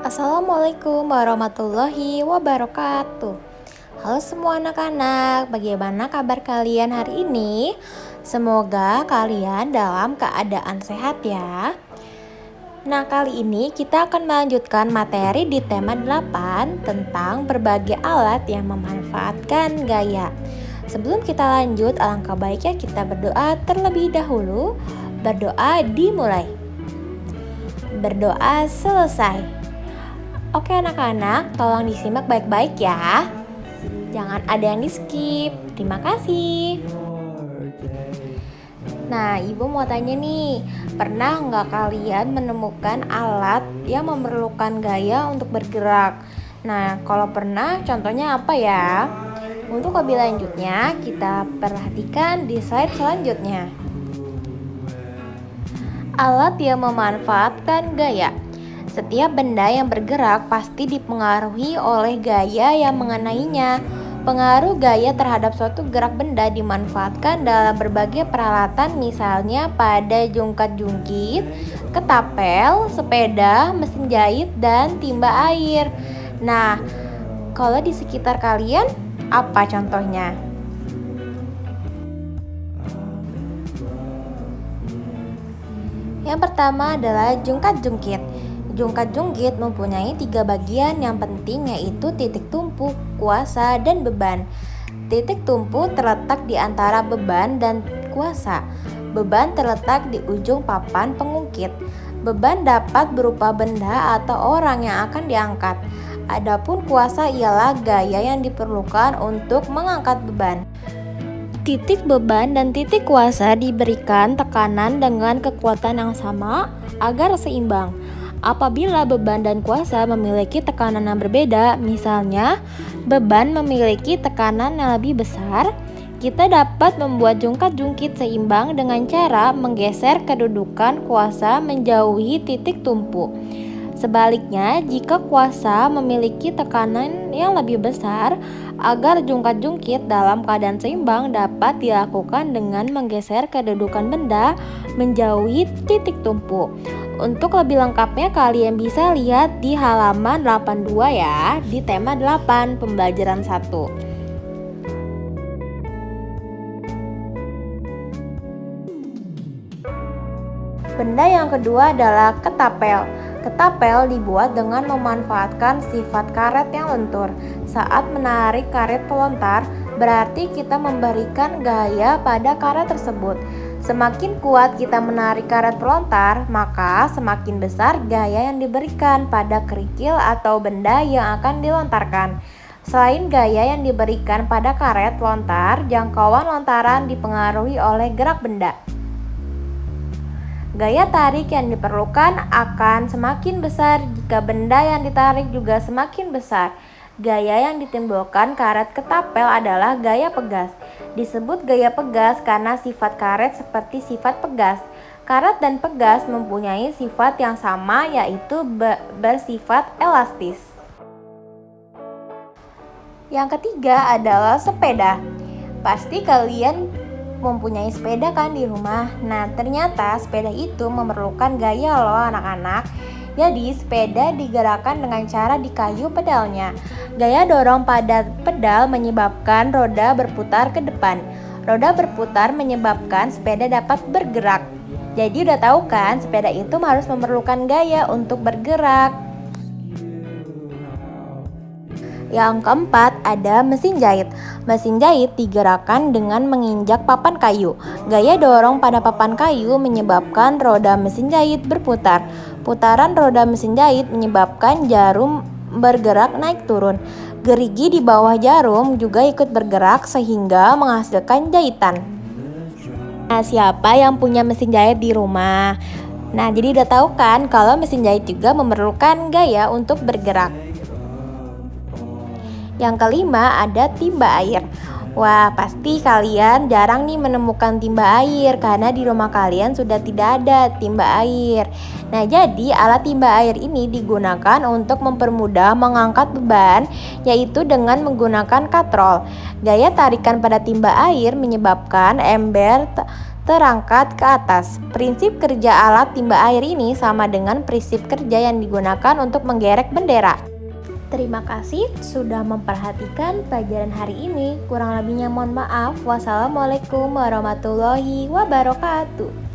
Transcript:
Assalamualaikum warahmatullahi wabarakatuh. Halo semua anak-anak, bagaimana kabar kalian hari ini? Semoga kalian dalam keadaan sehat ya. Nah, kali ini kita akan melanjutkan materi di tema 8 tentang berbagai alat yang memanfaatkan gaya. Sebelum kita lanjut, alangkah baiknya kita berdoa terlebih dahulu. Berdoa dimulai. Berdoa selesai. Oke anak-anak, tolong disimak baik-baik ya. Jangan ada yang di-skip. Terima kasih. Nah, Ibu mau tanya nih, pernah nggak kalian menemukan alat yang memerlukan gaya untuk bergerak? Nah, kalau pernah, contohnya apa ya? Untuk lebih lanjutnya, kita perhatikan di slide selanjutnya. Alat yang memanfaatkan gaya. Setiap benda yang bergerak pasti dipengaruhi oleh gaya yang mengenainya. Pengaruh gaya terhadap suatu gerak benda dimanfaatkan dalam berbagai peralatan, misalnya pada jungkat-jungkit, ketapel, sepeda, mesin jahit, dan timba air. Nah, kalau di sekitar kalian, apa contohnya? Yang pertama adalah jungkat-jungkit. Jungkat-jungkit mempunyai 3 bagian yang penting, yaitu titik tumpu, kuasa, dan beban. Titik tumpu terletak di antara beban dan kuasa. Beban terletak di ujung papan pengungkit. Beban dapat berupa benda atau orang yang akan diangkat. Adapun kuasa ialah gaya yang diperlukan untuk mengangkat beban. Titik beban dan titik kuasa diberikan tekanan dengan kekuatan yang sama agar seimbang. Apabila beban dan kuasa memiliki tekanan yang berbeda, misalnya beban memiliki tekanan yang lebih besar, kita dapat membuat jungkat-jungkit seimbang dengan cara menggeser kedudukan kuasa menjauhi titik tumpu. Sebaliknya, jika kuasa memiliki tekanan yang lebih besar, agar jungkat-jungkit dalam keadaan seimbang dapat dilakukan dengan menggeser kedudukan benda menjauhi titik tumpu. Untuk lebih lengkapnya kalian bisa lihat di halaman 82 ya, di tema 8 pembelajaran 1. Benda yang kedua adalah ketapel. Ketapel dibuat dengan memanfaatkan sifat karet yang lentur. Saat menarik karet pelontar, berarti kita memberikan gaya pada karet tersebut. Semakin kuat kita menarik karet pelontar, maka semakin besar gaya yang diberikan pada kerikil atau benda yang akan dilontarkan. Selain gaya yang diberikan pada karet pelontar, jangkauan lontaran dipengaruhi oleh gerak benda. Gaya tarik yang diperlukan akan semakin besar jika benda yang ditarik juga semakin besar. Gaya yang ditimbulkan karet ketapel adalah gaya pegas. Disebut gaya pegas karena sifat karet seperti sifat pegas. Karet dan pegas mempunyai sifat yang sama, yaitu bersifat elastis. Yang ketiga adalah sepeda. Pasti kalian mempunyai sepeda kan di rumah. Nah, ternyata sepeda itu memerlukan gaya loh anak-anak. Jadi, sepeda digerakkan dengan cara dikayu pedalnya. Gaya dorong pada pedal menyebabkan roda berputar ke depan. Roda berputar menyebabkan sepeda dapat bergerak. Jadi udah tahu kan, sepeda itu harus memerlukan gaya untuk bergerak. Yang keempat ada mesin jahit. Mesin jahit digerakkan dengan menginjak papan kayu. Gaya dorong pada papan kayu menyebabkan roda mesin jahit berputar. Putaran roda mesin jahit menyebabkan jarum bergerak naik turun. Gerigi di bawah jarum juga ikut bergerak sehingga menghasilkan jahitan. Nah, siapa yang punya mesin jahit di rumah? Nah, jadi udah tahu kan kalau mesin jahit juga memerlukan gaya untuk bergerak. Yang kelima ada timba air. Wah, pasti kalian jarang nih menemukan timba air karena di rumah kalian sudah tidak ada timba air. Nah, jadi alat timba air ini digunakan untuk mempermudah mengangkat beban, yaitu dengan menggunakan katrol. Gaya tarikan pada timba air menyebabkan ember terangkat ke atas. Prinsip kerja alat timba air ini sama dengan prinsip kerja yang digunakan untuk menggerek bendera. Terima kasih sudah memperhatikan pelajaran hari ini. Kurang lebihnya mohon maaf. Wassalamualaikum warahmatullahi wabarakatuh.